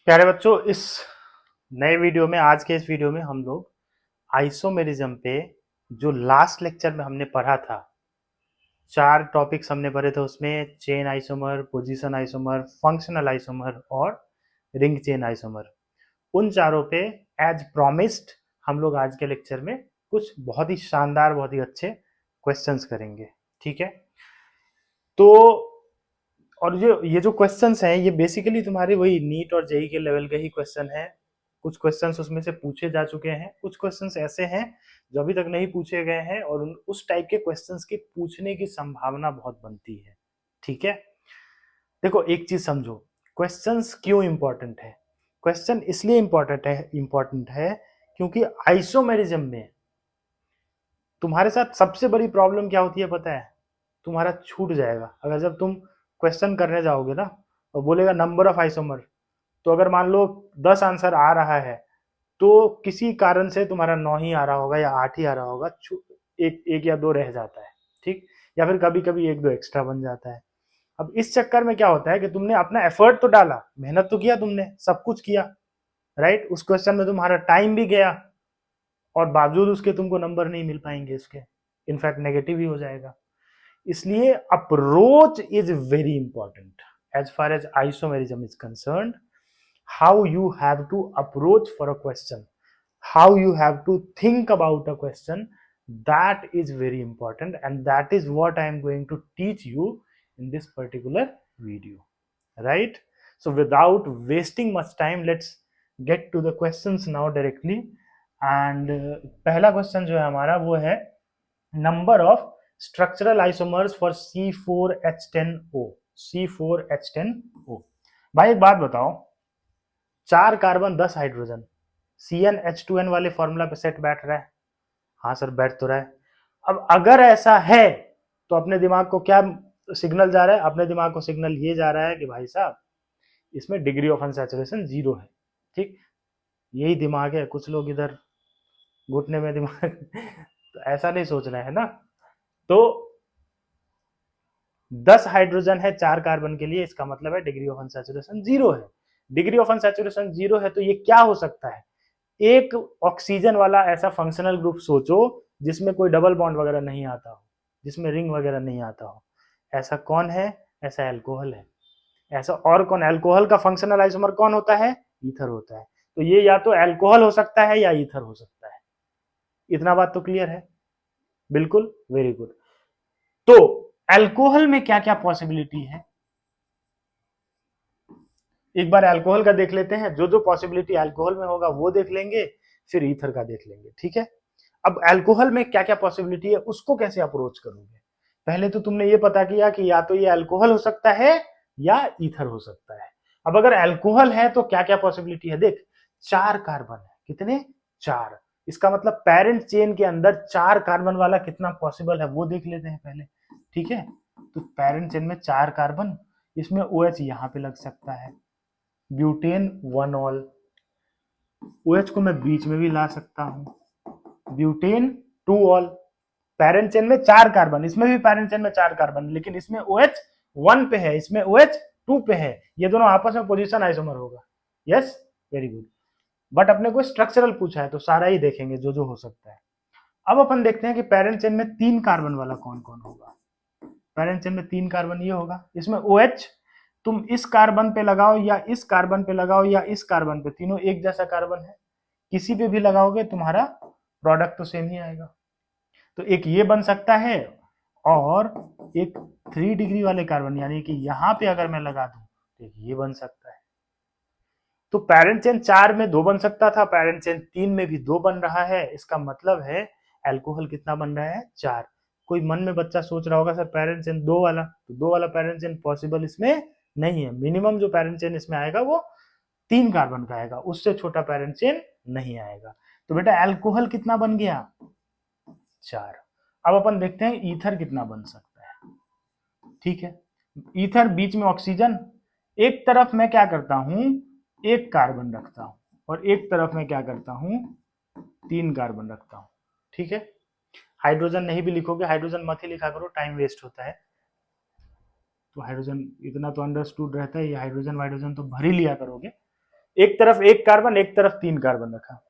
प्यारे बच्चों, इस नए वीडियो में, आज के इस वीडियो में हम लोग आइसोमेरिज्म पे जो लास्ट लेक्चर में हमने पढ़ा था, 4 टॉपिक्स हमने पढ़े थे। उसमें chain isomer, position isomer, functional isomer और रिंग चेन आइसोमर। उन चारों पे एज प्रॉमिस्ड हम लोग आज के लेक्चर में कुछ बहुत ही शानदार, बहुत ही अच्छे क्वेश्चंस करेंगे। ठीक है, तो और ये जो क्वेश्चंस हैं, ये बेसिकली तुम्हारे वही नीट और जेई के लेवल के ही क्वेश्चन हैं। कुछ क्वेश्चंस उसमें से पूछे जा चुके हैं, कुछ क्वेश्चंस ऐसे हैं जो अभी तक नहीं पूछे गए हैं, और उस टाइप के क्वेश्चंस के पूछने की संभावना बहुत बनती है। ठीक है, देखो एक चीज समझो, क्वेश्चंस क्यों इंपॉर्टेंट है। क्वेश्चन इसलिए इंपॉर्टेंट है क्योंकि आइसोमेरिज्म में तुम्हारे साथ सबसे बड़ी प्रॉब्लम क्या होती है पता है? तुम्हारा छूट जाएगा। अगर जब तुम क्वेश्चन करने जाओगे ना और बोलेगा नंबर ऑफ आइसोमर, तो अगर मान लो 10 आंसर आ रहा है तो किसी कारण से तुम्हारा 9 ही आ रहा होगा या 8 ही आ रहा होगा, एक एक या दो रह जाता है। ठीक, या फिर कभी कभी एक दो एक्स्ट्रा बन जाता है। अब इस चक्कर में क्या होता है कि तुमने अपना एफर्ट तो डाला, मेहनत तो किया, तुमने सब कुछ किया, राइट। उस क्वेश्चन में तुम्हारा टाइम भी गया और बावजूद उसके तुमको नंबर नहीं मिल पाएंगे इसके, इनफैक्ट नेगेटिव ही हो जाएगा। इसलिए approach is very important as far as isomerism is concerned. how you have to approach for a question, how you have to think about a question, that is very important, and that is what I am going to teach you in this particular video, right? So without wasting much time, let's get to the questions now directly. and पहला question जो है हमारा वो है number of structural isomers for C4H10O। C4H10O, भाई एक बात बताओ, 4 कार्बन 10 हाइड्रोजन CnH2n वाले फॉर्मूला पे सेट बैठ रहा है? हाँ सर, बैठ तो रहा है। अब अगर ऐसा है तो अपने दिमाग को क्या सिग्नल जा रहा है? अपने दिमाग को सिग्नल ये जा रहा है कि भाई साहब इसमें डिग्री ऑफ अनसैचुरेशन 0 है। ठीक, यही दिमाग है। कुछ लोग इधर घुटने में दिमाग तो ऐसा नहीं सोच रहे हैं ना। तो 10 हाइड्रोजन है 4 कार्बन के लिए, इसका मतलब है डिग्री ऑफ अनसैचुरेशन 0 है। डिग्री ऑफ अनसैचुरेशन 0 है तो ये क्या हो सकता है? एक ऑक्सीजन वाला ऐसा फंक्शनल ग्रुप सोचो जिसमें कोई डबल बॉन्ड वगैरह नहीं आता हो, जिसमें रिंग वगैरह नहीं आता हो। ऐसा कौन है? ऐसा अल्कोहल है। ऐसा और कौन? अल्कोहल का फंक्शनल आइसोमर कौन होता है? ईथर होता है। तो ये या तो अल्कोहल हो सकता है या ईथर हो सकता है। इतना बात तो क्लियर है? बिल्कुल, वेरी गुड। तो अल्कोहल में क्या क्या पॉसिबिलिटी है, एक बार अल्कोहल का देख लेते हैं। जो जो पॉसिबिलिटी अल्कोहल में होगा वो देख लेंगे, फिर ईथर का देख लेंगे। ठीक है, अब अल्कोहल में क्या क्या पॉसिबिलिटी है उसको कैसे अप्रोच करोगे? पहले तो तुमने ये पता किया कि या तो ये अल्कोहल हो सकता है या ईथर हो सकता है। अब अगर अल्कोहल है तो क्या क्या पॉसिबिलिटी है? देख, 4 कार्बन है। कितने? 4। इसका मतलब पेरेंट चेन के अंदर 4 कार्बन वाला कितना पॉसिबल है वो देख लेते हैं पहले। ठीक है, तो पेरेंट चेन में 4 कार्बन, इसमें OH यहां पे लग सकता है। ब्यूटेन 1 ऑल, OH को मैं बीच में भी ला सकता हूं। ब्यूटेन 2 ऑल, पेरेंट चेन में 4 कार्बन, इसमें भी पेरेंट चेन में 4 कार्बन, लेकिन इसमें OH 1 पे है, इसमें OH 2 पे है। ये दोनों आपस में पोजीशन आइसोमर होगा। Yes, very good. बट अपने को स्ट्रक्चरल पूछा है तो सारा ही देखेंगे जो जो हो सकता है। अब अपन देखते हैं कि पेरेंट चेन में 3 कार्बन वाला कौन कौन होगा। पेरेंट चेन में 3 कार्बन ये होगा, इसमें OH तुम इस कार्बन पे लगाओ या इस कार्बन पे लगाओ या इस कार्बन पे, तीनों एक जैसा कार्बन है, किसी पे भी लगाओगे तुम्हारा प्रोडक्ट तो सेम ही आएगा। तो एक ये बन सकता है, और एक 3 डिग्री वाले कार्बन यानी कि यहां पे अगर मैं लगा दूं तो एक ये बन सकता है। तो पेरेंट चेन 4 में 2 बन सकता था, पेरेंट चेन 3 में भी 2 बन रहा है। इसका मतलब है अल्कोहल कितना बन रहा है? 4। कोई मन में बच्चा सोच रहा होगा सर पेरेंट चेन 2 वाला, तो 2 वाला पेरेंट चेन पॉसिबल इसमें नहीं है। मिनिमम जो पेरेंट चेन इसमें आएगा वो 3 कार्बन का आएगा, उससे छोटा पेरेंट चेन नहीं आएगा। तो बेटा अल्कोहल कितना बन गया? 4। अब अपन देखते हैं ईथर कितना बन सकता है। ठीक है, ईथर बीच में ऑक्सीजन, एक तरफ मैं क्या करता हूं, एक कार्बन रखता हूं, और एक तरफ मैं क्या करता हूं, 3 कार्बन रखता हूं। ठीक है, हाइड्रोजन नहीं भी लिखोगे, हाइड्रोजन मत ही लिखा करो, टाइम वेस्ट होता है। तो हाइड्रोजन इतना तो अंडरस्टूड रहता है, ये हाइड्रोजन वाइड्रोजन तो भर ही लिया करोगे। एक तरफ एक कार्बन, एक तरफ 3 कार्बन रखा।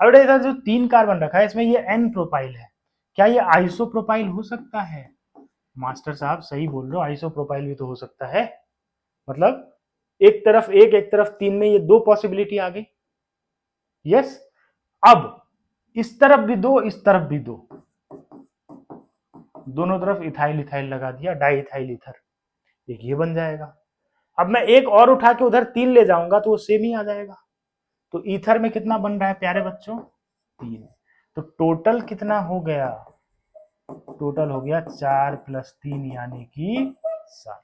अब बेटा जो 3 कार्बन रखा है इसमें ये एन प्रोपाइल है, क्या ये आइसोप्रोपाइल हो सकता है? मास्टर साहब सही बोल रहे हो, आइसोप्रोपाइल भी तो हो सकता है। मतलब एक तरफ एक तरफ 3 में ये 2 पॉसिबिलिटी आ गई। यस। अब इस तरफ भी 2, इस तरफ भी 2, दोनों तरफ इथाइल इथाइल लगा दिया, डाई इथाइल ईथर, एक ये बन जाएगा। अब मैं एक और उठा के उधर 3 ले जाऊंगा तो वो सेम ही आ जाएगा। तो ईथर में कितना बन रहा है प्यारे बच्चों? 3। तो टोटल कितना हो गया? टोटल हो गया 4 + 3 यानी कि 7।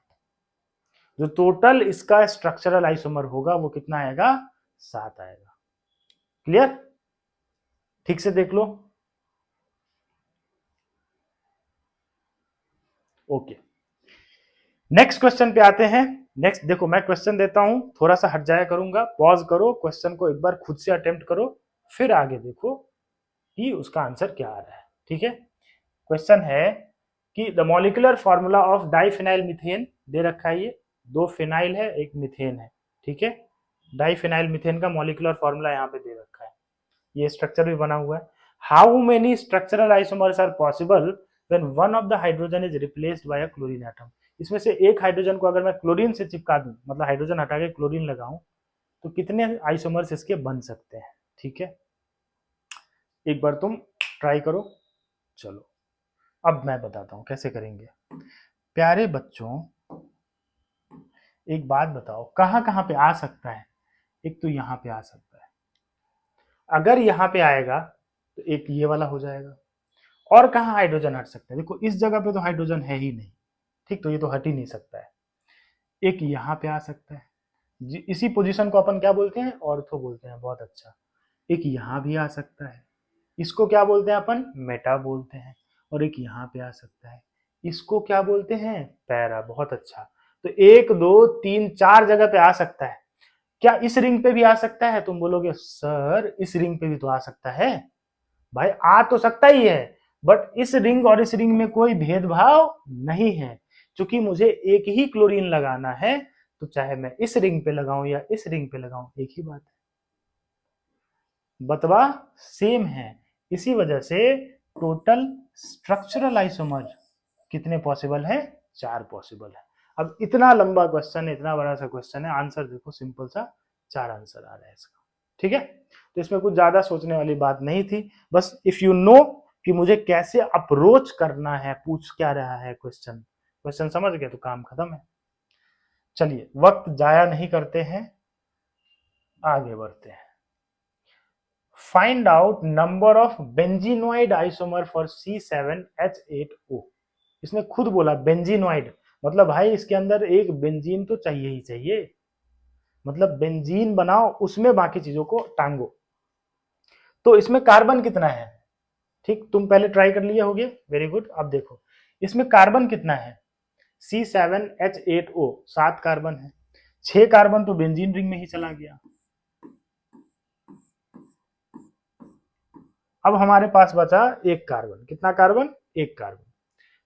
जो टोटल इसका स्ट्रक्चरल आइसोमर होगा वो कितना आएगा? 7 आएगा। क्लियर? ठीक से देख लो। ओके, नेक्स्ट क्वेश्चन पे आते हैं। नेक्स्ट देखो, मैं क्वेश्चन देता हूं, थोड़ा सा हट जाया करूंगा, पॉज करो, क्वेश्चन को एक बार खुद से अटेम्प्ट करो, फिर आगे देखो कि उसका आंसर क्या आ रहा है। ठीक है, क्वेश्चन है कि the molecular formula of diphenyl methane दे रखा है। ये 2 फिनाइल है, एक मीथेन है। ठीक है, डाइफिनाइल मीथेन का मॉलिक्यूलर फॉर्मूला यहाँ पे दे रखा है, ये स्ट्रक्चर भी बना हुआ है। How many structural isomers are possible when one of the hydrogen is replaced by a chlorine atom? इसमें से एक हाइड्रोजन को अगर मैं क्लोरीन से चिपका दूं, मतलब हाइड्रोजन हटा के क्लोरीन लगाऊं, तो कितने आइसोमर्स इसके बन सकते हैं? ठीक है, एक बार तुम ट्राई करो। चलो अब मैं बताता हूं कैसे करेंगे। प्यारे बच्चों एक बात बताओ, कहां कहां पे आ सकता है? एक तो यहां पे आ सकता है, अगर यहां पे आएगा तो एक ये वाला हो जाएगा। और कहां हाइड्रोजन हट सकता है? देखो इस जगह पे तो हाइड्रोजन है ही नहीं, ठीक, तो ये तो हट ही नहीं सकता है। एक यहाँ पे आ सकता है, इसी पोजीशन को अपन क्या बोलते हैं? ऑर्थो बोलते हैं। बहुत अच्छा। एक यहाँ भी आ सकता है, इसको क्या बोलते हैं अपन? मेटा बोलते हैं। और एक यहाँ पे आ सकता है, इसको क्या बोलते हैं? पैरा। बहुत अच्छा। तो 1 2 3 4 जगह पे आ सकता है। क्या इस रिंग पे भी आ सकता है? तुम बोलोगे सर इस रिंग पे भी तो आ सकता है। भाई आ तो सकता ही है, बट इस रिंग और इस रिंग में कोई भेदभाव नहीं है। क्योंकि मुझे एक ही क्लोरीन लगाना है, तो चाहे मैं इस रिंग पे लगाऊं या इस रिंग पे लगाऊं, एक ही बात है, बतवा सेम है। इसी वजह से टोटल स्ट्रक्चरल आइसोमर कितने पॉसिबल है? 4 पॉसिबल है। अब इतना लंबा क्वेश्चन है, इतना बड़ा सा क्वेश्चन है, आंसर देखो सिंपल सा 4 आंसर आ रहा है इसका। ठीक है, तो इसमें कुछ ज्यादा सोचने वाली बात नहीं थी। बस इफ यू नो कि मुझे कैसे अप्रोच करना है, पूछ क्या रहा है क्वेश्चन, क्वेश्चन समझ गए तो काम खत्म है। चलिए वक्त जाया नहीं करते हैं, आगे बढ़ते हैं। Find out number of benzenoid isomer for C7H8O। इसने खुद बोला बेंजीनोइड, मतलब भाई इसके अंदर एक बेंजीन तो चाहिए ही चाहिए, मतलब बेंजीन बनाओ उसमें बाकी चीजों को टांगो। तो इसमें कार्बन कितना है? ठीक, तुम पहले ट्राई कर लिए होगे, वेरी गुड। अब देखो इसमें कार्बन कितना है? C7H8O 7 कार्बन है, 6 कार्बन तो बेंजीन रिंग में ही चला गया। अब हमारे पास बचा एक कार्बन। कितना कार्बन? एक कार्बन।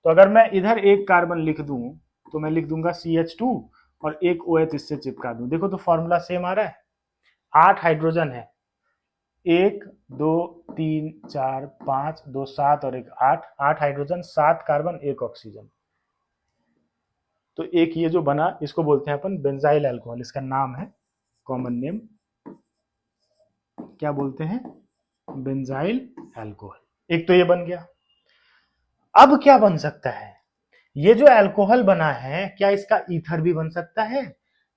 तो अगर मैं इधर एक कार्बन लिख दूं तो मैं लिख दूंगा CH2 और एक OH इससे चिपका दूं। देखो तो फॉर्मूला सेम आ रहा है। 8 हाइड्रोजन है, 1 2 3 4 5 2 7 और एक 8, 8 हाइड्रोजन 7 कार्बन 1 ऑक्सीजन। तो एक ये जो बना इसको बोलते हैं अपन बेंजाइल अल्कोहल, इसका नाम है कॉमन नेम, क्या बोलते हैं? Benzyl alcohol. एक तो ये बन गया। अब क्या बन सकता है? ये जो अल्कोहल बना है क्या इसका ईथर भी बन सकता है?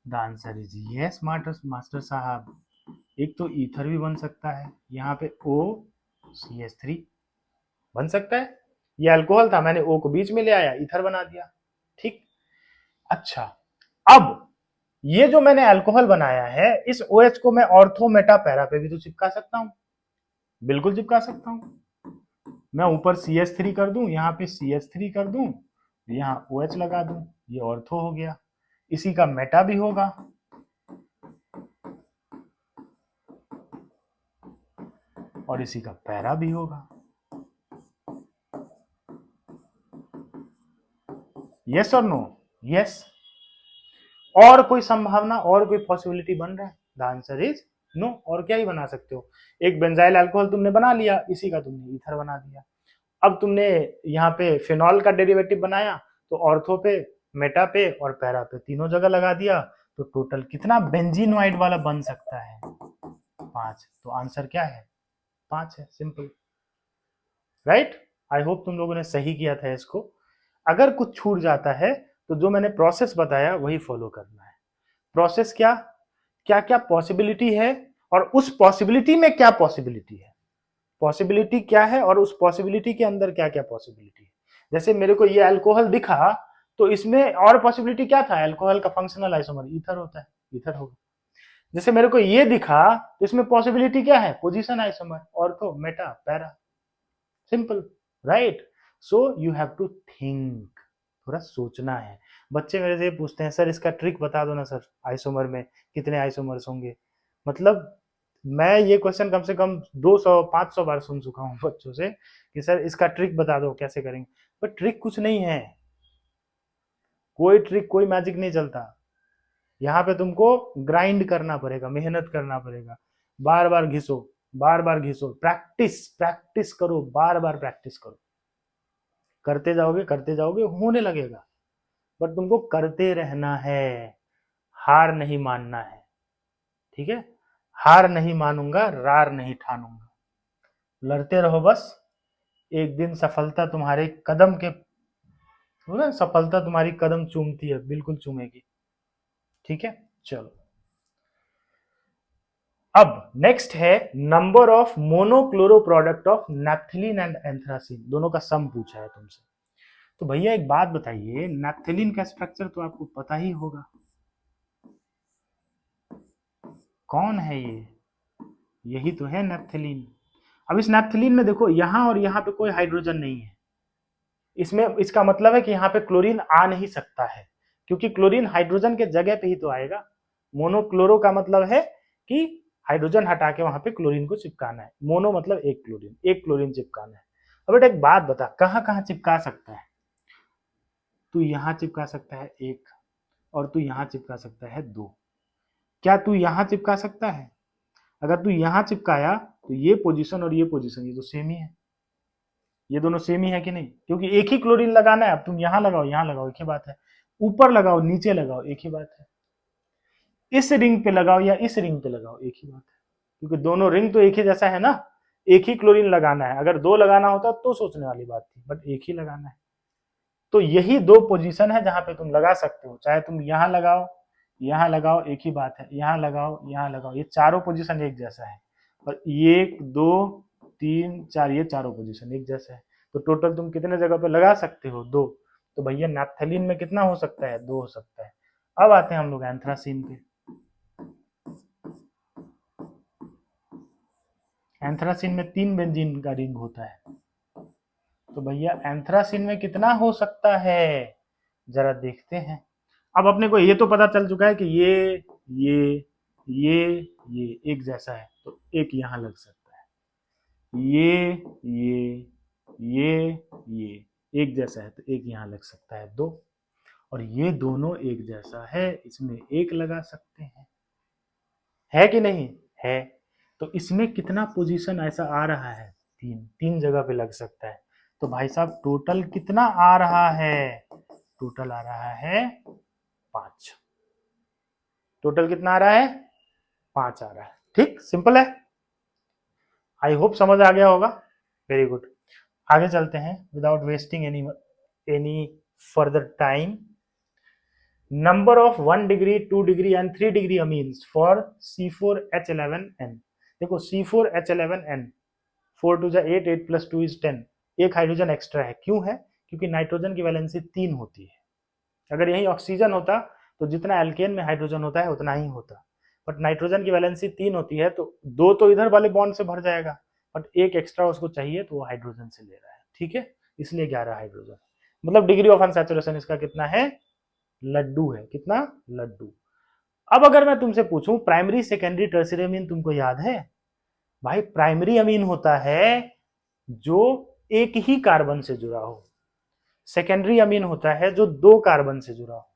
The answer is yes master साहब, एक तो ईथर भी बन सकता है। यहाँ पे OCH3 बन सकता है। ये अल्कोहल था, मैंने O को बीच में ले आया, ईथर बना दिया। ठीक, अच्छा अब ये जो मैंने अल्कोहल बनाया है, इस OH को मैं ऑर्थो मेटा पैरा पे भी तो चिपका सकता हूं। बिल्कुल चिपका सकता हूं। मैं ऊपर CH3 कर दूं, यहाँ पे CH3 कर दूं, यहाँ OH लगा दूं, ये ऑर्थो हो गया। इसी का मेटा भी होगा, और इसी का पैरा भी होगा। यस और नो? यस। और कोई संभावना और कोई पॉसिबिलिटी बन रहा है? द आंसर इज नो, और क्या ही बना सकते हो। एक बेंजाइल अल्कोहल तुमने बना लिया, इसी का तुमने ईथर बना दिया। अब तुमने यहाँ पे फिनॉल का डेरिवेटिव बनाया, तो ऑर्थो पे, मेटा पे और पैरा पे तीनों जगह लगा दिया, तो टोटल कितना बेंजीनोइड वाला बन सकता है? 5। तो आंसर क्या है? 5 है, सिंपल, राइट। आई होप तुम लोगों ने सही किया था इसको। अगर कुछ छूट जाता है तो जो मैंने प्रोसेस बताया वही फॉलो करना है। प्रोसेस क्या क्या क्या पॉसिबिलिटी है, और उस पॉसिबिलिटी में क्या पॉसिबिलिटी है, पॉसिबिलिटी क्या है और उस पॉसिबिलिटी के अंदर क्या क्या पॉसिबिलिटी है। जैसे मेरे को ये अल्कोहल दिखा, तो इसमें और पॉसिबिलिटी क्या था? अल्कोहल का फंक्शनल आइसोमर ईथर होता है, ईथर होगा। जैसे मेरे को ये दिखा, तो इसमें पॉसिबिलिटी क्या है? Position isomer, ortho, meta, para, simple, right. So you have to think, थोड़ा सोचना है। बच्चे मेरे से पूछते हैं, सर इसका ट्रिक बता दो ना सर, आइसोमर में कितने आइसोमर्स होंगे। मतलब मैं ये क्वेश्चन कम से कम 200-500 बार सुन चुका हूँ बच्चों से कि सर इसका ट्रिक बता दो, कैसे करेंगे। पर ट्रिक कुछ नहीं है, कोई ट्रिक, कोई मैजिक नहीं चलता। यहाँ पे तुमको ग्राइंड करना पड़ेगा, मेहनत करना पड़ेगा, बार बार घिसो, बार बार घिसो, प्रैक्टिस प्रैक्टिस करो, बार बार प्रैक्टिस करो। करते जाओगे होने लगेगा, बट तुमको करते रहना है, हार नहीं मानना है, ठीक है। हार नहीं मानूंगा, रार नहीं ठानूंगा, लड़ते रहो बस। एक दिन सफलता तुम्हारे कदम के, सफलता तुम्हारी कदम चूमती है, बिल्कुल चूमेगी, ठीक है। चलो, अब नेक्स्ट है number of monochloro product of naphthalene and anthracene, दोनों का सम पूछा है तुमसे। तो भैया एक बात बताइए, नैप्थेलिन का स्ट्रक्चर तो आपको पता ही होगा, कौन है ये? यही तो है नैप्थेलिन। अब इस नैप्थेलिन में देखो, यहां और यहां पे कोई हाइड्रोजन नहीं है, इसमें इसका मतलब है कि यहाँ पे क्लोरीन आ नहीं सकता है, क्योंकि क्लोरीन हाइड्रोजन के जगह पे ही तो आएगा। मोनोक्लोरो का मतलब है कि हाइड्रोजन हटा के वहां पे क्लोरीन को चिपकाना है, मोनो मतलब एक क्लोरीन चिपकाना है। अब बेटा एक बात बता, कहाँ कहाँ चिपका सकता है? तू यहाँ चिपका सकता है 1, और तू यहाँ चिपका सकता है 2। क्या तू यहाँ चिपका सकता है? अगर तू यहाँ चिपकाया तो ये पोजीशन और ये पोजीशन ये तो सेम ही है, ये दोनों सेम ही है कि नहीं? क्योंकि एक ही क्लोरीन लगाना है। अब तुम यहाँ लगाओ, यहाँ लगाओ, एक ही बात है। ऊपर लगाओ, नीचे लगाओ, एक ही बात है। इस रिंग पे लगाओ या इस रिंग पे लगाओ, एक ही बात है, क्योंकि दोनों रिंग तो एक ही जैसा है ना। एक ही क्लोरीन लगाना है, अगर 2 लगाना होता तो सोचने वाली बात थी, बट एक ही लगाना है। तो यही 2 पोजीशन है जहां पे तुम लगा सकते हो, चाहे तुम यहाँ लगाओ, एक ही बात है, यहाँ लगाओ, ये चारों पोजीशन एक जैसा है। और 1 2 3 4, ये चारों पोजीशन एक जैसा है। तो टोटल तुम कितने जगह पे लगा सकते हो? 2। तो भैया नैप्थेलिन में कितना हो सकता है? 2 हो सकता है। अब आते हैं हम लोग एंथ्रासिन पे। एंथ्रासिन में 3 बेंजीन का रिंग होता है, तो भैया एंथ्रासिन में कितना हो सकता है? जरा देखते हैं। अब अपने को ये तो पता चल चुका है कि ये ये एक जैसा है, तो एक यहाँ लग सकता है। ये एक जैसा है, तो एक यहाँ लग सकता है, 2। और ये दोनों एक जैसा है, इसमें एक लगा सकते हैं, है कि नहीं? है। तो इसमें कितना पोजीशन ऐसा आ रहा है? 3 जगह पे लग सकता है। तो भाई साहब टोटल कितना आ रहा है? टोटल आ रहा है 5। टोटल कितना आ रहा है? 5 आ रहा है। ठीक, सिंपल है। आई होप समझ आ गया होगा। Very good. आगे चलते हैं without wasting any further time. Number of 1 degree 2 degree and 3 degree amines for C4H11N। देखो C4H11N, 4 2 8, 8 + 2 = 10, एक हाइड्रोजन एक्स्ट्रा है। क्यों है? क्योंकि नाइट्रोजन की वैलेंसी 3 होती है। अगर यही ऑक्सीजन होता तो जितना एल्केन में हाइड्रोजन होता है उतना ही होता, बट नाइट्रोजन की वैलेंसी 3 होती है, तो 2 तो इधर वाले बॉन्ड से भर जाएगा, बट एक एक्स्ट्रा उसको चाहिए, तो वो हाइड्रोजन से ले रहा है, ठीक है। इसलिए 11 हाइड्रोजन, मतलब डिग्री ऑफ अनसैचुरेशन इसका कितना है? लड्डू है। कितना? लड्डू। अब अगर मैं तुमसे पूछूं प्राइमरी सेकेंडरी टर्शियरी अमीन तुमको याद है? भाई प्राइमरी अमीन होता है जो एक ही कार्बन से जुड़ा हो, सेकेंडरी अमीन होता है जो 2 कार्बन से जुड़ा हो,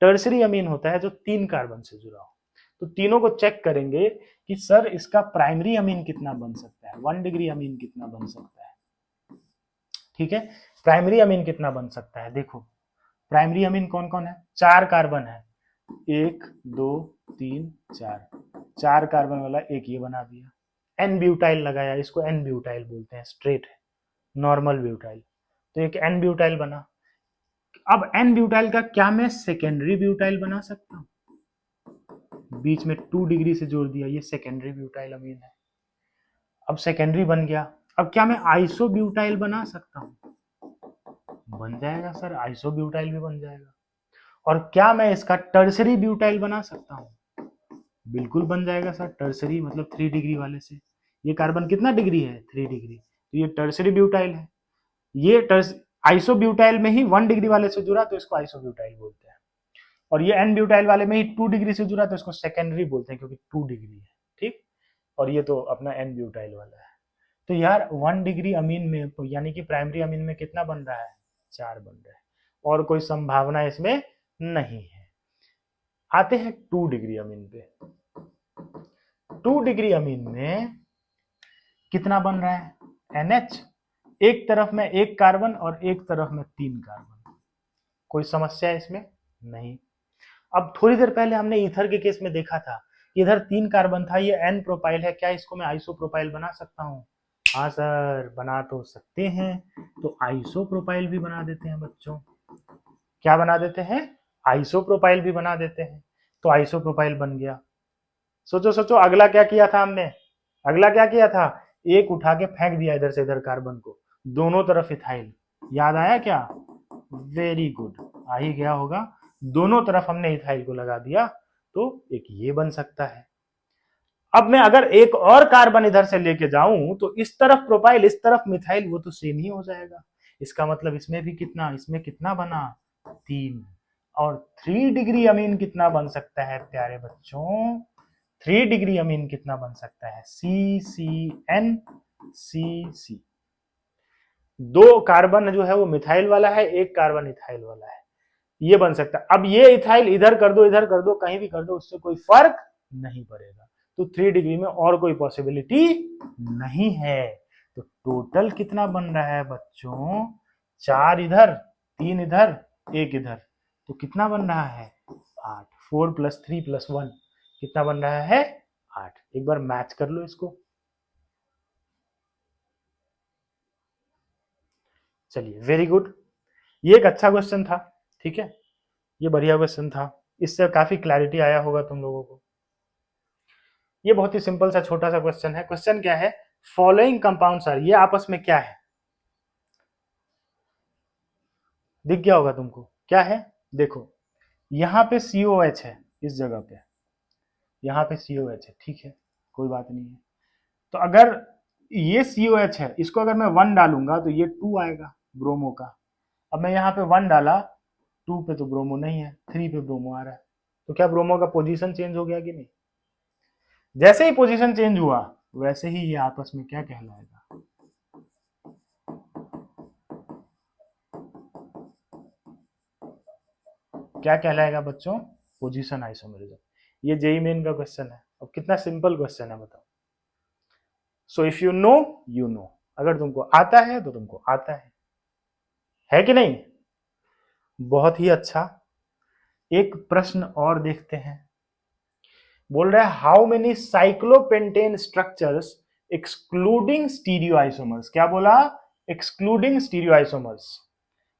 टर्शियरी अमीन होता है जो 3 कार्बन से जुड़ा हो। तो तीनों को चेक करेंगे कि सर इसका प्राइमरी अमीन कितना बन सकता है, 1 डिग्री अमीन कितना बन सकता है। ठीक है, प्राइमरी अमीन कितना बन सकता है। देखो प्राइमरी अमीन कौन कौन है, 4 कार्बन है, 1 2 3 4, 4 कार्बन वाला एक ये बना दिया, एन ब्यूटाइल लगाया, इसको एन ब्यूटाइल बोलते हैं, स्ट्रेट है, नॉर्मल ब्यूटाइल, तो एक एन ब्यूटाइल बना। अब एन ब्यूटाइल का क्या मैं सेकेंडरी ब्यूटाइल बना सकता हूं, बीच में 2 डिग्री से जोड़ दिया, ये सेकेंडरी ब्यूटाइल अमीन है। अब सेकेंडरी बन गया, अब क्या मैं आइसो ब्यूटाइल बना सकता हूं, बन जाएगा सर, आइसो ब्यूटाइल भी बन जाएगा। और क्या मैं इसका टर्सरी ब्यूटाइल बना सकता हूं, बिल्कुल बन जाएगा सर, टर्सरी मतलब 3 डिग्री वाले से। ये कार्बन कितना डिग्री है, 3 डिग्री, तो ये टर्सरी ब्यूटाइल है। ये आइसो ब्यूटाइल में ही 1 डिग्री वाले से जुड़ा तो इसको आइसो ब्यूटाइल बोलते हैं, और ये एन ब्यूटाइल वाले में ही 2 डिग्री से जुड़ा तो इसको सेकेंडरी बोलते हैं क्योंकि 2 डिग्री है। ठीक, और ये तो अपना एन ब्यूटाइल वाला है। तो यार 1 डिग्री अमीन में यानी कि प्राइमरी अमीन में कितना बन रहा है, 4 बन रहा है, और कोई संभावना इसमें नहीं है। आते हैं 2 डिग्री अमीन पे। 2 डिग्री अमीन में कितना बन रहा है, NH, एक तरफ में 1 कार्बन और एक तरफ में 3 कार्बन, कोई समस्या इसमें नहीं। अब थोड़ी देर पहले हमने ईथर के केस में देखा था, इधर 3 कार्बन था, ये N प्रोपाइल है, क्या इसको मैं आइसो प्रोपाइल बना सकता हूँ, हाँ सर बना तो सकते हैं। तो आइसो प्रोपाइल भी बना देते हैं बच्चों, क्या बना देते हैं, आइसो प्रोपाइल भी बना देते हैं। तो आइसो प्रोपाइल बन गया। सोचो सोचो अगला क्या किया था हमने, अगला क्या किया था, एक उठा के फेंक दिया इधर से इधर कार्बन को, दोनों तरफ इथाइल, याद आया क्या, वेरी गुड, आ ही गया होगा, दोनों तरफ हमने इथाइल को लगा दिया, तो एक ये बन सकता है। अब मैं अगर एक और कार्बन इधर से लेके जाऊं तो इस तरफ प्रोपाइल इस तरफ मिथाइल, वो तो सेम ही हो जाएगा। इसका मतलब इसमें भी कितना, इसमें कितना बना, 3, और 3 डिग्री अमीन कितना बन सकता है प्यारे बच्चों, 3 डिग्री अमीन कितना बन सकता है, CCN CC, 2 कार्बन जो है वो मिथाइल वाला है, 1 कार्बन इथाइल वाला है, ये बन सकता है। अब ये इथाइल इधर कर दो इधर कर दो कहीं भी कर दो, उससे कोई फर्क नहीं पड़ेगा। तो 3 डिग्री में और कोई पॉसिबिलिटी नहीं है। तो टोटल कितना बन रहा है बच्चों, 4 इधर 3 इधर 1 इधर, तो कितना बन रहा है, 8, 4 + 3 + 1 कितना बन रहा है, 8। एक बार मैच कर लो इसको। चलिए वेरी गुड, ये एक अच्छा क्वेश्चन था। ठीक है, ये बढ़िया क्वेश्चन था, इससे काफी क्लैरिटी आया होगा तुम लोगों को। ये बहुत ही सिंपल सा छोटा सा क्वेश्चन है। क्वेश्चन क्या है, फॉलोइंग कंपाउंड्स आर, ये आपस में क्या है, दिख गया होगा तुमको, क्या है, देखो यहाँ पे COH है, इस जगह पे यहाँ पे COH है, ठीक है कोई बात नहीं है। तो अगर ये COH है, इसको अगर मैं 1 डालूंगा तो ये 2 आएगा ब्रोमो का। अब मैं यहाँ पे 1 डाला, 2 पे तो ब्रोमो नहीं है, 3 पे ब्रोमो आ रहा है, तो क्या ब्रोमो का पोजीशन चेंज हो गया कि नहीं, जैसे ही पोजीशन चेंज हुआ वैसे ही ये आपस में क्या कहलाएगा, क्या कहलाएगा बच्चों, पोजीशन आइसोमेरिज्म। ये जेई मेन का क्वेश्चन है। अब कितना सिंपल क्वेश्चन है बताओ। So if you know you know, अगर तुमको आता है तो तुमको आता है कि नहीं। बहुत ही अच्छा, एक प्रश्न और देखते हैं। बोल रहा है how many cyclopentane structures excluding stereo isomers, क्या बोला, एक्सक्लूडिंग स्टीरियो आइसोमर्स,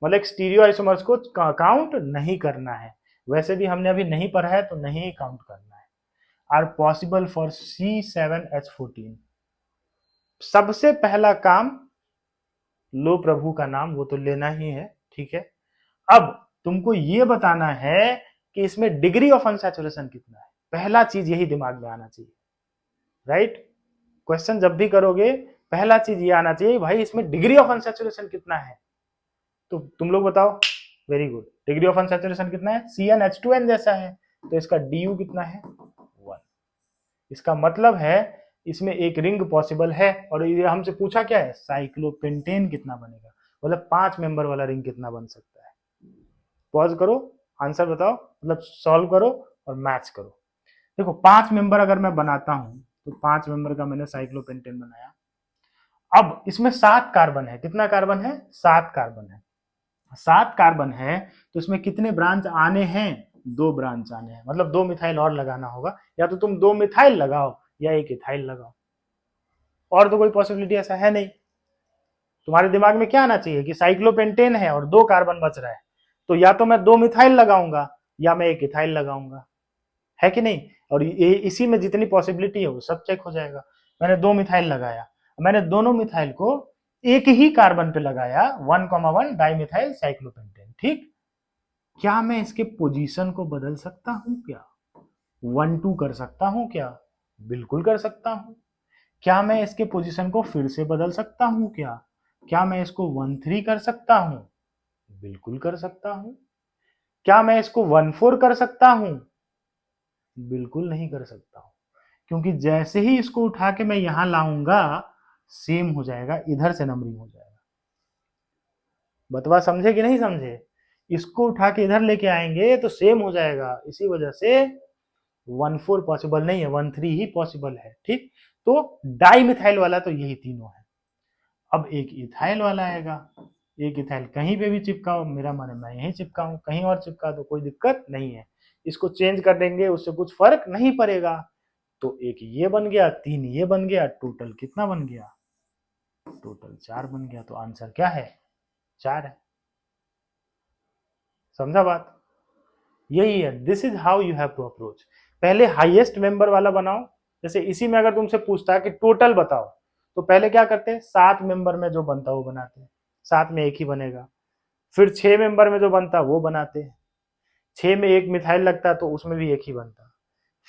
मतलब स्टीरियो आइसोमर्स को काउंट नहीं करना है, वैसे भी हमने अभी नहीं पढ़ा है तो नहीं काउंट करना है। आर पॉसिबल फॉर C7H14, सबसे पहला काम लो प्रभु का नाम, वो तो लेना ही है, ठीक है। अब तुमको ये बताना है कि इसमें डिग्री ऑफ अनसैचुरेशन कितना है, पहला चीज यही दिमाग में आना चाहिए, राइट। क्वेश्चन जब भी करोगे पहला चीज ये आना चाहिए, भाई इसमें डिग्री ऑफ अनसैचुरेशन कितना है, तो तुम लोग बताओ। Very good, degree of unsaturation कितना है, CnH2n जैसा है, तो इसका DU कितना है, 1। इसका मतलब है इसमें एक रिंग पॉसिबल है, और ये हमसे पूछा क्या है, साइक्लोपेंटेन कितना बनेगा, मतलब 5 मेंबर वाला रिंग कितना बन सकता है। पॉज करो, आंसर बताओ, मतलब सॉल्व करो और मैच करो। देखो 5 मेंबर अगर मैं बनाता हूं तो 5 मेंबर का मैंने साइक्लोपेंटेन बनाया। अब इसमें 7 कार्बन है, कितना कार्बन है? 7 कार्बन है। 7 कार्बन है तो इसमें कितने ब्रांच आने हैं? 2 ब्रांच आने हैं, मतलब 2 मिथाइल और लगाना होगा। या तो तुम 2 मिथाइल लगाओ या 1 इथाइल लगाओ, और तो कोई पॉसिबिलिटी ऐसा है नहीं। तुम्हारे दिमाग में क्या आना चाहिए कि साइक्लोपेंटेन है और 2 कार्बन बच रहा है, तो या तो मैं 2 मिथाइल लगाऊंगा या मैं 1 इथाइल लगाऊंगा, है कि नहीं? और ये इसी में जितनी पॉसिबिलिटी है वो सब चेक हो जाएगा। मैंने 2 मिथाइल लगाया, मैंने दोनों मिथाइल को एक ही कार्बन पे लगाया, 1,1 डाइमिथाइल साइक्लोपेंटेन, ठीक। क्या मैं इसके पोजीशन को बदल सकता हूं क्या? 1,2 कर सकता हूं क्या? बिल्कुल कर सकता हूं। क्या मैं इसके पोजीशन को फिर से बदल सकता हूं क्या? क्या मैं इसको 1,3 कर सकता हूं? बिल्कुल कर सकता हूं। क्या मैं इसको 1,4 कर सकता हूं? बिल्कुल नहीं कर सकता हूं, क्योंकि जैसे ही इसको उठा के मैं यहां लाऊंगा सेम हो जाएगा, इधर से नंबरिंग हो जाएगा। बतवा समझे कि नहीं समझे? इसको उठा के इधर लेके आएंगे तो सेम हो जाएगा, इसी वजह से 1,4 पॉसिबल नहीं है, 1,3 ही पॉसिबल है, ठीक। तो डाई मिथाइल वाला तो यही तीनों है। अब एक इथाइल वाला आएगा, एक इथाइल कहीं पे भी चिपकाओ, मेरा मन है मैं यहीं चिपकाऊं, कहीं और चिपका दो कोई दिक्कत नहीं है। इसको चेंज कर देंगे उससे कुछ फर्क नहीं पड़ेगा। तो एक ये बन गया, 3 ये बन गया, टोटल कितना बन गया? टोटल 4 बन गया। तो आंसर क्या है? 4 है। समझा बात? यही है, this is how you have to approach. पहले हाईएस्ट मेंबर वाला बनाओ। जैसे इसी में अगर तुमसे पूछता है कि टोटल बताओ, तो पहले क्या करते हैं, 7 मेंबर में जो बनता है वो बनाते हैं, 7 में एक ही बनेगा। फिर 6 मेंबर में जो बनता है वो बनाते हैं, 6 में एक मिथाइल लगता है तो उसमें भी एक ही बनता।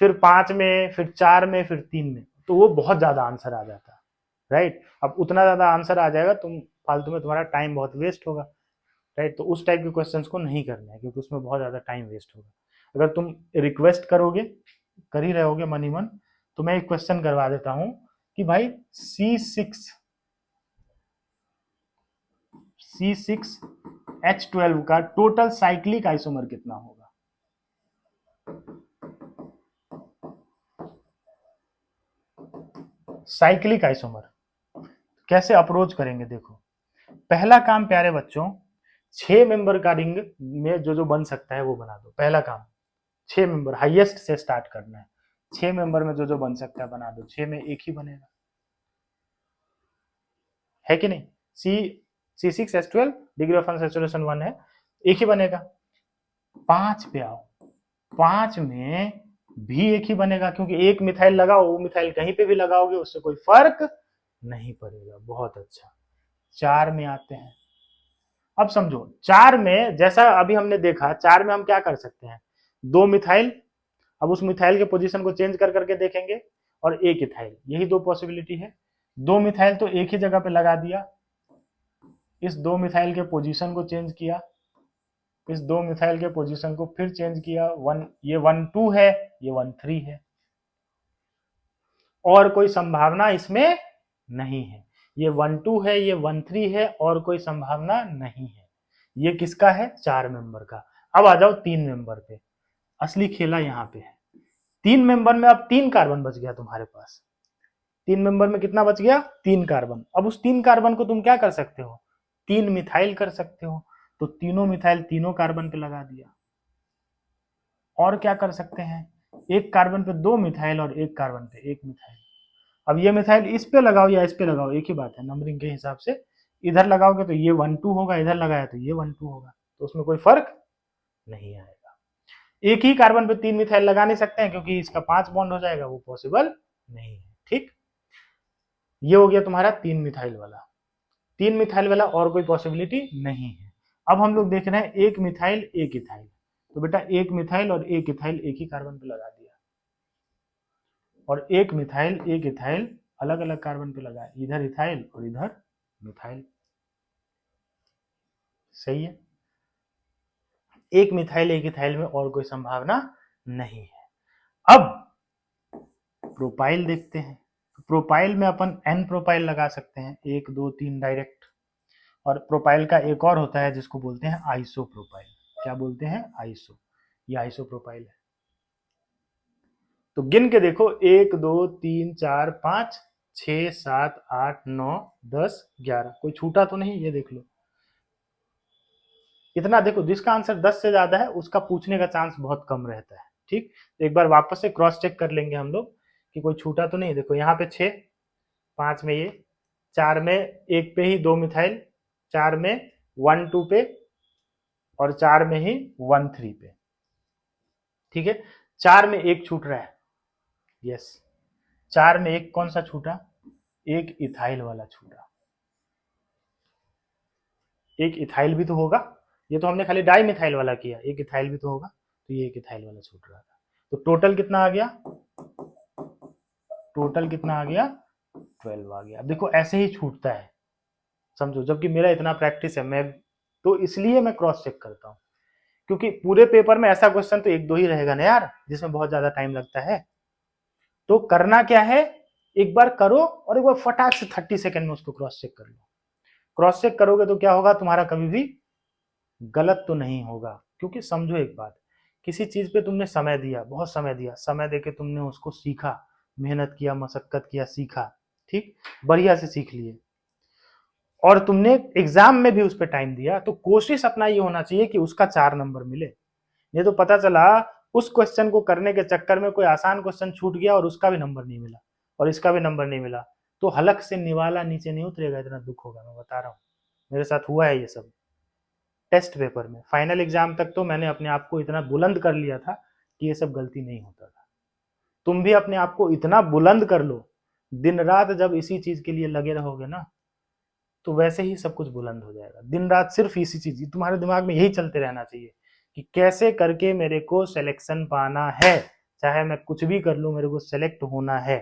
फिर 5 में, फिर 4 में, फिर 3 में, तो वो बहुत ज्यादा आंसर आ जाता है, राइट। अब उतना ज्यादा आंसर आ जाएगा, तुम फालतू में तुम्हारा टाइम बहुत वेस्ट होगा, राइट। तो उस टाइप के क्वेश्चंस को नहीं करना है, क्योंकि उसमें बहुत ज्यादा टाइम वेस्ट होगा। अगर तुम रिक्वेस्ट करोगे, कर ही रहोगे मन ही मन, तो मैं एक क्वेश्चन करवा देता हूं कि भाई C6H12 का टोटल साइक्लिक आइसोमर कितना होगा? साइक्लिक आइसोमर कैसे अप्रोच करेंगे? देखो, पहला काम प्यारे बच्चों, 6 मेंबर का रिंग में जो जो बन सकता है वो बना दो। पहला काम 6 मेंबर, हाईएस्ट से स्टार्ट करना है। 6 मेंबर में जो जो बन सकता है बना दो, 6 में एक ही बनेगा, है कि नहीं? C6H12 डिग्री ऑफ अनसैचुरेशन 1 है, एक ही बनेगा। 5 पे आओ, 5 में भी एक ही बनेगा, क्योंकि एक मिथाइल लगाओ, वो मिथाइल कहीं पे भी लगाओगे उससे कोई फर्क नहीं पड़ेगा। बहुत अच्छा। 4 में आते हैं। अब समझो, 4 में जैसा अभी हमने देखा, 4 में हम क्या कर सकते हैं, 2 मिथाइल, अब उस मिथाइल के पोजीशन को चेंज कर करके देखेंगे, और एक इथाइल, यही 2 पॉसिबिलिटी है। 2 मिथाइल तो एक ही जगह पे लगा दिया, इस 2 मिथाइल के पोजीशन को चेंज किया, इस 2 मिथाइल के पोजीशन को फिर चेंज किया, ये 1,2 है, ये 1,3 है, और कोई संभावना इसमें नहीं है। ये 1,2 है, ये 1,3 है, और कोई संभावना नहीं है। ये किसका है? 4 मेंबर का। अब आ जाओ 3 मेंबर पे, असली खेला यहाँ पे है। 3 मेंबर में अब 3 कार्बन बच गया तुम्हारे पास। 3 मेंबर में कितना बच गया? 3 कार्बन। अब उस 3 कार्बन को तुम क्या कर सकते हो? 3 मिथाइल कर सकते हो। तो तीनों मिथाइल तीनों कार्बन पे लगा दिया। और क्या कर सकते हैं, एक कार्बन पे 2 मिथाइल और एक कार्बन पे एक मिथाइल। अब ये मिथाइल इस पे लगाओ या इस पे लगाओ, एक ही बात है, नंबरिंग के हिसाब से इधर लगाओगे तो ये 1,2 होगा, इधर लगाया तो ये 1,2 होगा, तो उसमें कोई फर्क नहीं आएगा। एक ही कार्बन पे 3 मिथाइल लगा नहीं सकते हैं, क्योंकि इसका 5 बॉन्ड हो जाएगा, वो पॉसिबल नहीं है, ठीक। ये हो गया तुम्हारा 3 मिथाइल वाला। 3 मिथाइल वाला और कोई पॉसिबिलिटी नहीं है। अब हम लोग देख रहे हैं एक मिथाइल एक इथाइल, तो बेटा एक मिथाइल और एक इथाइल एक ही कार्बन पे लगा दिया, और एक मिथाइल एक इथाइल अलग अलग कार्बन पे लगा, इधर इथाइल और इधर मिथाइल। सही है, एक मिथाइल एक इथाइल में और कोई संभावना नहीं है। अब प्रोपाइल देखते हैं। प्रोपाइल में अपन एन प्रोपाइल लगा सकते हैं, 1 2 3 डायरेक्ट। और प्रोपाइल का एक और होता है जिसको बोलते हैं आइसो प्रोपाइल। क्या बोलते हैं? आइसो। ये आइसो प्रोपाइल है। तो गिन के देखो, 1 2 3 4 5 6 7 8 9 10 11, कोई छूटा तो नहीं, ये देख लो। इतना देखो, जिसका आंसर 10 से ज्यादा है उसका पूछने का चांस बहुत कम रहता है। ठीक, तो एक बार वापस से क्रॉस चेक कर लेंगे हम लोग कि कोई छूटा तो नहीं। देखो यहाँ पे 6, 5 में ये, 4 में एक पे ही 2 मिथाइल, 4 में 1 2 पे, और 4 में ही 1 3 पे। ठीक है, 4 में एक छूट रहा है। यस, 4 में एक कौन सा छूटा? एक इथाइल वाला छूटा। एक इथाइल भी तो होगा, ये तो हमने खाली डाई मिथाइल वाला किया, एक इथाइल भी तो होगा, तो ये एक इथाइल वाला छूट रहा था। तो टोटल कितना आ गया? टोटल कितना आ गया? 12 आ गया। अब देखो ऐसे ही छूटता है, समझो, जबकि मेरा इतना प्रैक्टिस है, मैं तो इसलिए मैं क्रॉस चेक करता हूँ, क्योंकि पूरे पेपर में ऐसा क्वेश्चन तो 1 2 ही रहेगा ना यार, जिसमें बहुत ज्यादा टाइम लगता है। तो करना क्या है, एक बार करो और एक बार फटाक से 30 सेकंड में उसको क्रॉस चेक कर लो। क्रॉस चेक करोगे तो क्या होगा, तुम्हारा कभी भी गलत तो नहीं होगा। क्योंकि समझो एक बात, किसी चीज पे तुमने समय दिया, बहुत समय दिया, समय देके तुमने उसको सीखा, मेहनत किया, मशक्कत किया, सीखा, ठीक, बढ़िया से सीख लिए, और तुमने एग्जाम में भी उस पर टाइम दिया, तो कोशिश अपना ये होना चाहिए कि उसका 4 नंबर मिले। नहीं तो पता चला उस क्वेश्चन को करने के चक्कर में कोई आसान क्वेश्चन छूट गया और उसका भी नंबर नहीं मिला और इसका भी नंबर नहीं मिला, तो हलक से निवाला नीचे नहीं उतरेगा, इतना दुख होगा, मैं बता रहा हूँ। मेरे साथ हुआ है ये सब। टेस्ट पेपर में, फाइनल एग्जाम तक तो मैंने अपने आप को इतना बुलंद कर लिया था कि ये सब गलती नहीं होता था। तुम भी अपने आप को इतना बुलंद कर लो, दिन रात जब इसी चीज के लिए लगे रहोगे ना, तो वैसे ही सब कुछ बुलंद हो जाएगा। दिन रात सिर्फ इसी चीज, तुम्हारे दिमाग में यही चलते रहना चाहिए कि कैसे करके मेरे को सिलेक्शन पाना है, चाहे मैं कुछ भी कर लूं, मेरे को सेलेक्ट होना है।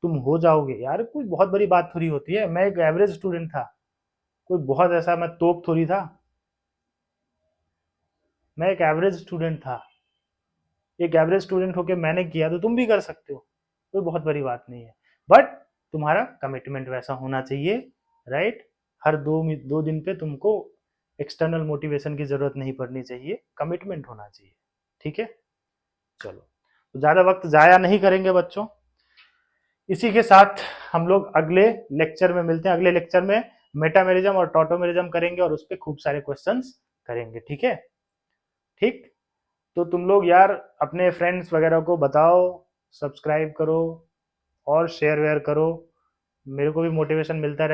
तुम हो जाओगे यार, कोई बहुत बड़ी बात थोड़ी होती है। मैं एक एवरेज स्टूडेंट था, कोई बहुत ऐसा मैं तोप थोड़ी था, मैं एक एवरेज स्टूडेंट था। एक एवरेज स्टूडेंट होके मैंने किया, तो तुम भी कर सकते हो, कोई बहुत बड़ी बात नहीं है। बट तुम्हारा कमिटमेंट वैसा होना चाहिए, राइट। हर 2 दिन पे तुमको एक्सटर्नल मोटिवेशन की जरूरत नहीं पड़नी चाहिए, कमिटमेंट होना चाहिए। ठीक है, चलो, तो ज्यादा वक्त जाया नहीं करेंगे बच्चों। इसी के साथ हम लोग अगले लेक्चर में मिलते हैं। अगले लेक्चर में मेटामेरिज्म और टॉटोमेरिज्म करेंगे और उस पर खूब सारे क्वेश्चंस करेंगे। ठीक है, ठीक। तो तुम लोग यार अपने फ्रेंड्स वगैरह को बताओ, सब्सक्राइब करो और शेयर वेयर करो, मेरे को भी मोटिवेशन मिलता रहे।